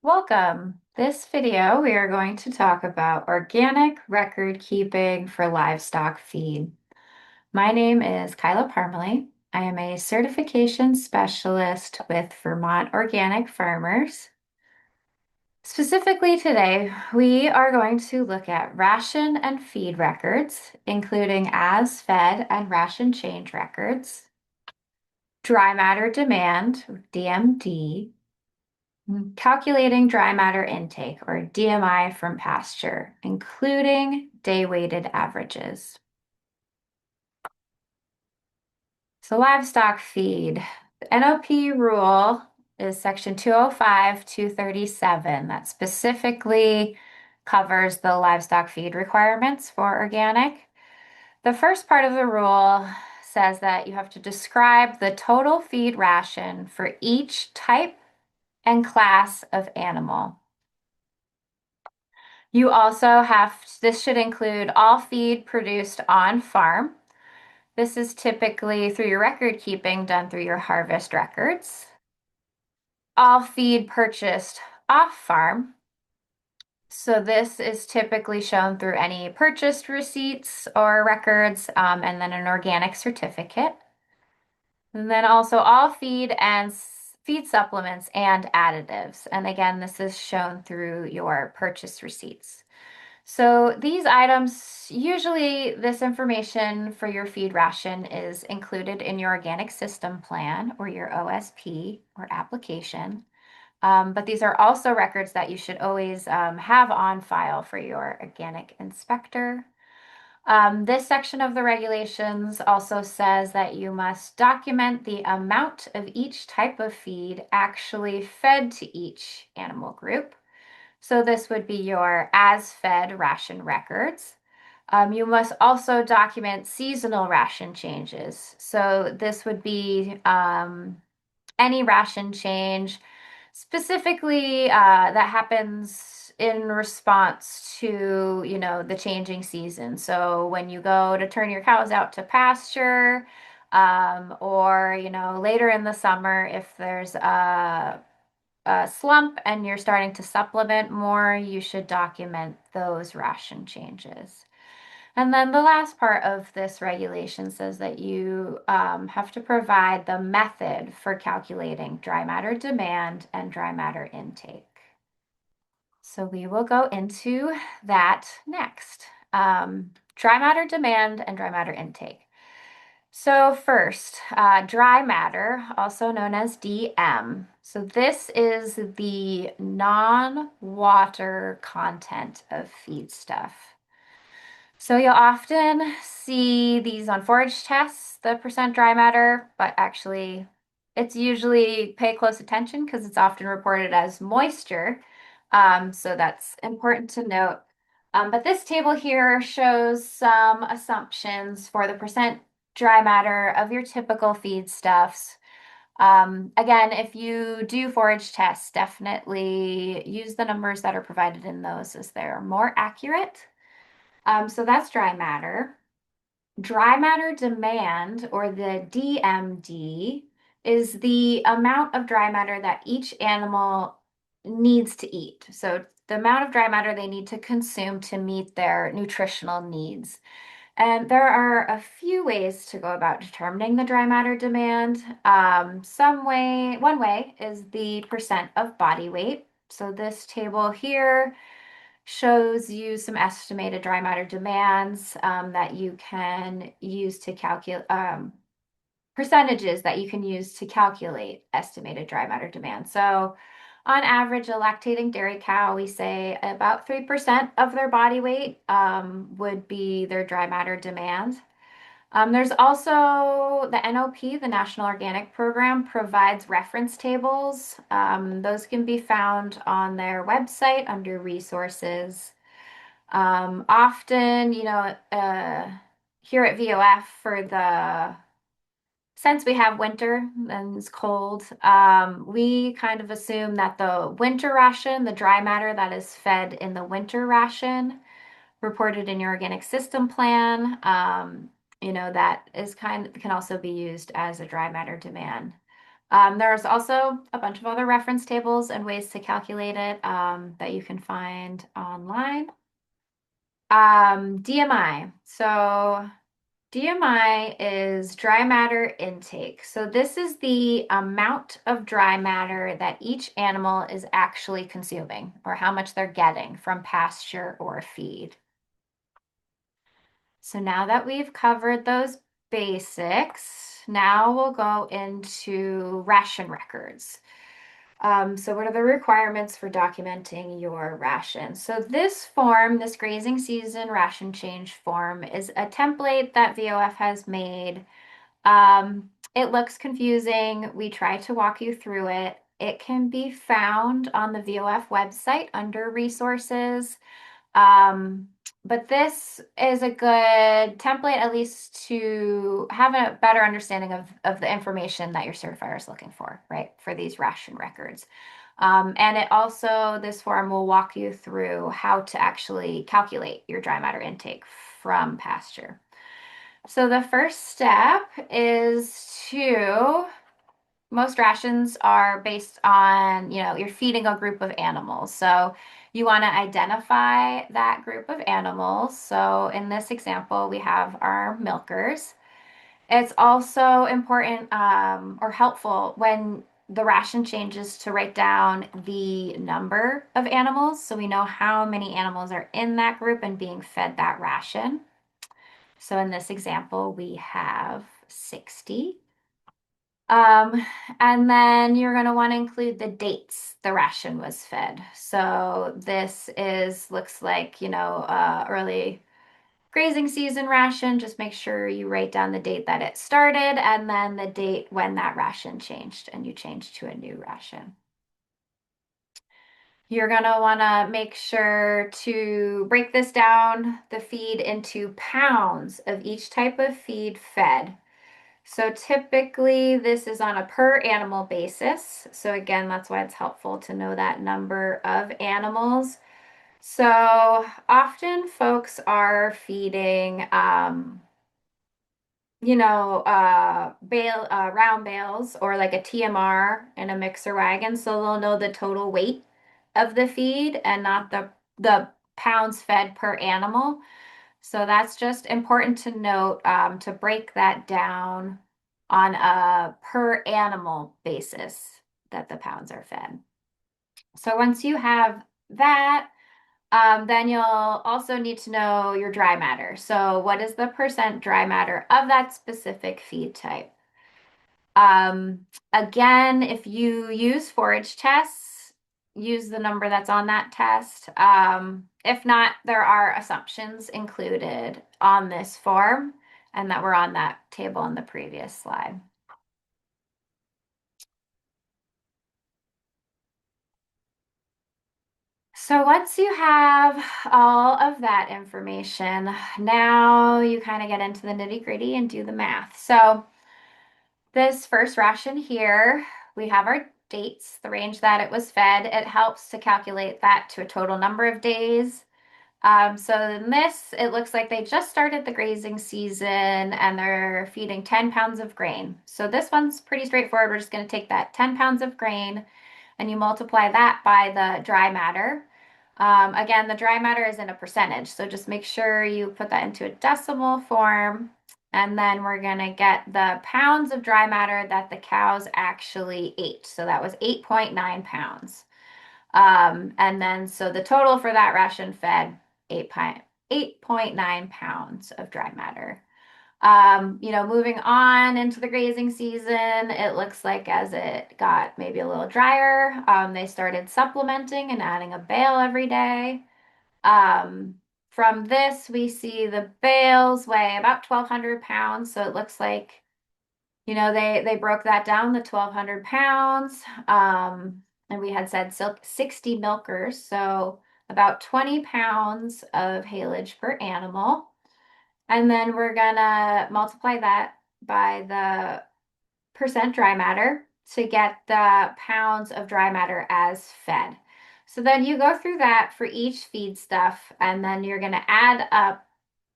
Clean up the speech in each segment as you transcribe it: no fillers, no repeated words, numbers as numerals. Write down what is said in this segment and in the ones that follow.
Welcome. This video, we are going to talk about organic record keeping for livestock feed. My name is Kyla Parmalee. I am a certification specialist with Vermont Organic Farmers. Specifically today, we are going to look at ration and feed records, including as fed and ration change records, dry matter demand, DMD, calculating dry matter intake, or DMI, from pasture, including day-weighted averages. So livestock feed. The NOP rule is section 205-237 that specifically covers the livestock feed requirements for organic. The first part of the rule says that you have to describe the total feed ration for each type and class of animal. You also this should include all feed produced on farm. This is typically through your record keeping done through your harvest records. All feed purchased off farm. So this is typically shown through any purchased receipts or records, and then an organic certificate. And then also all feed and feed supplements and additives. And again, this is shown through your purchase receipts. So these items, usually this information for your feed ration is included in your organic system plan or your OSP or application. But these are also records that you should always have on file for your organic inspector. This section of the regulations also says that you must document the amount of each type of feed actually fed to each animal group. So this would be your as-fed ration records. You must also document seasonal ration changes. So this would be any ration change specifically that happens in response to, the changing season. So when you go to turn your cows out to pasture, or, later in the summer, if there's a slump and you're starting to supplement more, you should document those ration changes. And then the last part of this regulation says that you have to provide the method for calculating dry matter demand and dry matter intake. So we will go into that next. Dry matter demand and dry matter intake. So first, dry matter, also known as DM. So this is the non-water content of feedstuff. So you'll often see these on forage tests, the percent dry matter, but actually it's usually pay close attention because it's often reported as moisture. So that's important to note. But this table here shows some assumptions for the percent dry matter of your typical feedstuffs. Again, if you do forage tests, definitely use the numbers that are provided in those as they're more accurate. So that's dry matter. Dry matter demand, or the DMD, is the amount of dry matter that each animal needs to eat. So the amount of dry matter they need to consume to meet their nutritional needs. And there are a few ways to go about determining the dry matter demand. One way is the percent of body weight. So this table here shows you some estimated dry matter demands that you can use to calculate percentages that you can use to calculate estimated dry matter demand. So on average, a lactating dairy cow, we say about 3% of their body weight would be their dry matter demand. There's also the NOP, the National Organic Program, provides reference tables. Those can be found on their website under resources. Often, here at VOF since we have winter and it's cold, we kind of assume that the winter ration, the dry matter that is fed in the winter ration, reported in your organic system plan, that can also be used as a dry matter demand. There's also a bunch of other reference tables and ways to calculate it that you can find online. DMI. So DMI is dry matter intake. So this is the amount of dry matter that each animal is actually consuming or how much they're getting from pasture or feed. So now that we've covered those basics, now we'll go into ration records. So what are the requirements for documenting your ration? So this form, this grazing season ration change form, is a template that VOF has made. It looks confusing. We try to walk you through it. It can be found on the VOF website under resources. Um, but this is a good template, at least to have a better understanding of the information that your certifier is looking for, right, for these ration records. And it also, this form will walk you through how to actually calculate your dry matter intake from pasture. So the first step is to most rations are based on, you're feeding a group of animals. So you want to identify that group of animals. So in this example, we have our milkers. It's also important or helpful when the ration changes to write down the number of animals so we know how many animals are in that group and being fed that ration. So in this example, we have 60. Um, and then you're going to want to include the dates the ration was fed. So this looks like, early grazing season ration. Just make sure you write down the date that it started and then the date when that ration changed and you changed to a new ration. You're going to want to make sure to break this down, the feed, into pounds of each type of feed fed. So typically this is on a per animal basis. So again, that's why it's helpful to know that number of animals. So often folks are feeding, round bales or like a TMR in a mixer wagon. So they'll know the total weight of the feed and not the pounds fed per animal. So that's just important to note to break that down on a per animal basis that the pounds are fed. So once you have that, then you'll also need to know your dry matter. So what is the percent dry matter of that specific feed type? Um, Again, if you use forage tests, use the number that's on that test. If not, there are assumptions included on this form and that were on that table in the previous slide. So once you have all of that information, now you kind of get into the nitty-gritty and do the math. So this first ration here, we have our dates, the range that it was fed. It helps to calculate that to a total number of days. So in this, it looks like they just started the grazing season and they're feeding 10 pounds of grain. So this one's pretty straightforward. We're just going to take that 10 pounds of grain and you multiply that by the dry matter. Again, the dry matter is in a percentage, so just make sure you put that into a decimal form. And then we're going to get the pounds of dry matter that the cows actually ate. So that was 8.9 pounds. And then so the total for that ration fed 8.9 pounds of dry matter. Moving on into the grazing season, it looks like as it got maybe a little drier, they started supplementing and adding a bale every day. Um, from this, we see the bales weigh about 1,200 pounds. So it looks like, they broke that down to 1,200 pounds. And we had said 60 milkers, so about 20 pounds of haylage per animal. And then we're gonna multiply that by the percent dry matter to get the pounds of dry matter as fed. So then you go through that for each feed stuff, and then you're gonna add up,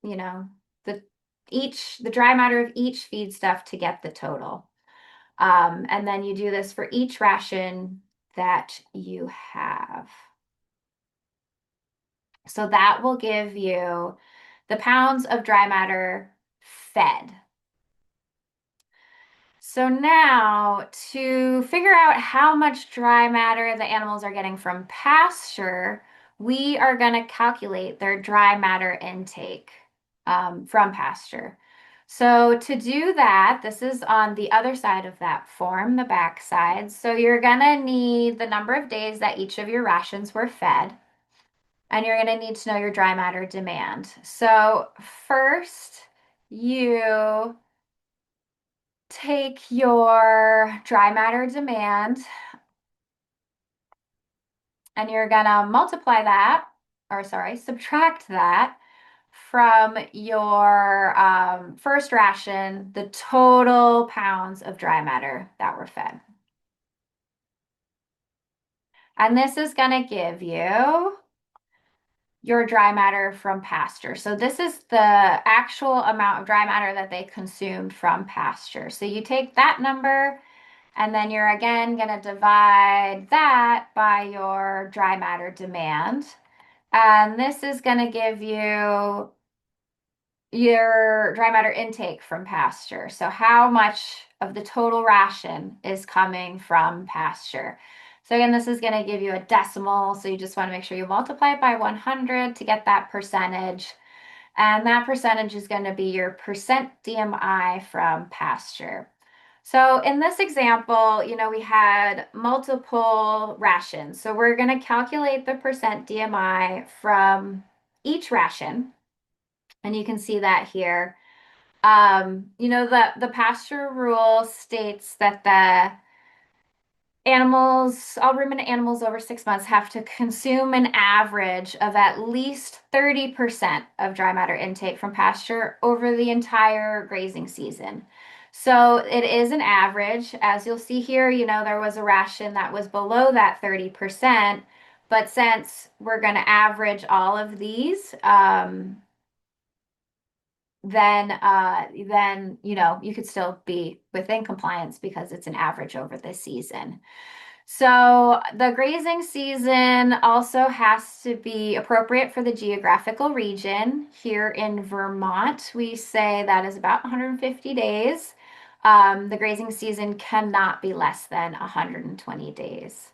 you know, the dry matter of each feed stuff to get the total. And then you do this for each ration that you have. So that will give you the pounds of dry matter fed. So now to figure out how much dry matter the animals are getting from pasture, we are going to calculate their dry matter intake from pasture. So to do that, this is on the other side of that form, the back side. So you're going to need the number of days that each of your rations were fed, and you're going to need to know your dry matter demand. So first, you take your dry matter demand and you're gonna multiply that, or sorry, subtract that from your first ration, the total pounds of dry matter that were fed. And this is gonna give you your dry matter from pasture. So this is the actual amount of dry matter that they consumed from pasture. So you take that number, and then you're again going to divide that by your dry matter demand. And this is going to give you your dry matter intake from pasture. So how much of the total ration is coming from pasture. So again, this is going to give you a decimal. So you just want to make sure you multiply it by 100 to get that percentage. And that percentage is going to be your percent DMI from pasture. So in this example, we had multiple rations. So we're going to calculate the percent DMI from each ration. And you can see that here. The pasture rule states that the animals, all ruminant animals over 6 months have to consume an average of at least 30% of dry matter intake from pasture over the entire grazing season. So it is an average. As you'll see here, there was a ration that was below that 30%, but since we're going to average all of these, then you could still be within compliance because it's an average over the season. So the grazing season also has to be appropriate for the geographical region. Here in Vermont, we say that is about 150 days. The grazing season cannot be less than 120 days.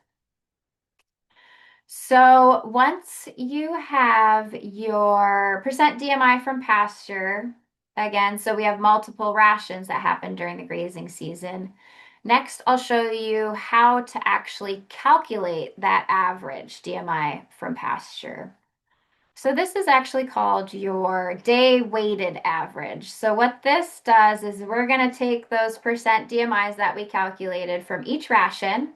So once you have your percent DMI from pasture, again, so we have multiple rations that happen during the grazing season. Next, I'll show you how to actually calculate that average DMI from pasture. So this is actually called your day weighted average. So what this does is we're going to take those percent DMIs that we calculated from each ration.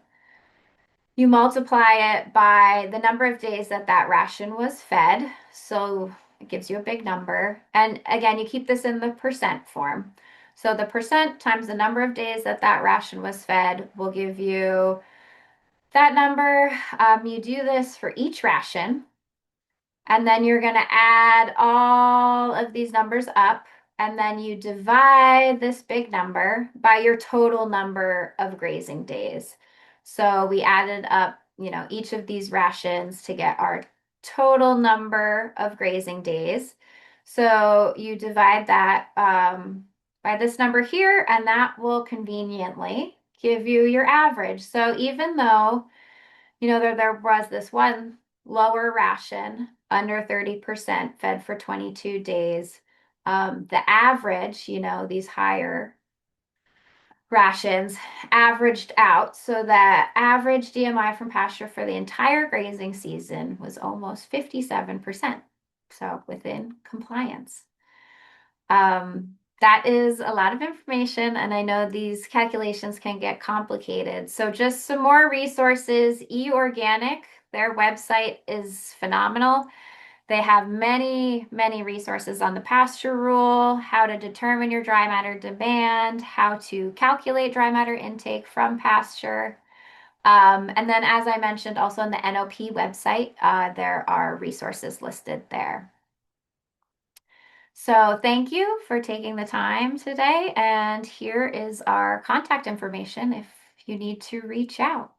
You multiply it by the number of days that that ration was fed. So it gives you a big number. And again, you keep this in the percent form. So the percent times the number of days that that ration was fed will give you that number. You do this for each ration. And then you're going to add all of these numbers up. And then you divide this big number by your total number of grazing days. So we added up, each of these rations to get our total number of grazing days. So you divide that by this number here, and that will conveniently give you your average. So even though, there was this one lower ration under 30% fed for 22 days, the average, these higher rations averaged out. So the average DMI from pasture for the entire grazing season was almost 57%. So within compliance. That is a lot of information, and I know these calculations can get complicated. So just some more resources. eOrganic, their website is phenomenal. They have many, many resources on the pasture rule, how to determine your dry matter demand, how to calculate dry matter intake from pasture. And then, as I mentioned, also on the NOP website, there are resources listed there. So thank you for taking the time today. And here is our contact information if you need to reach out.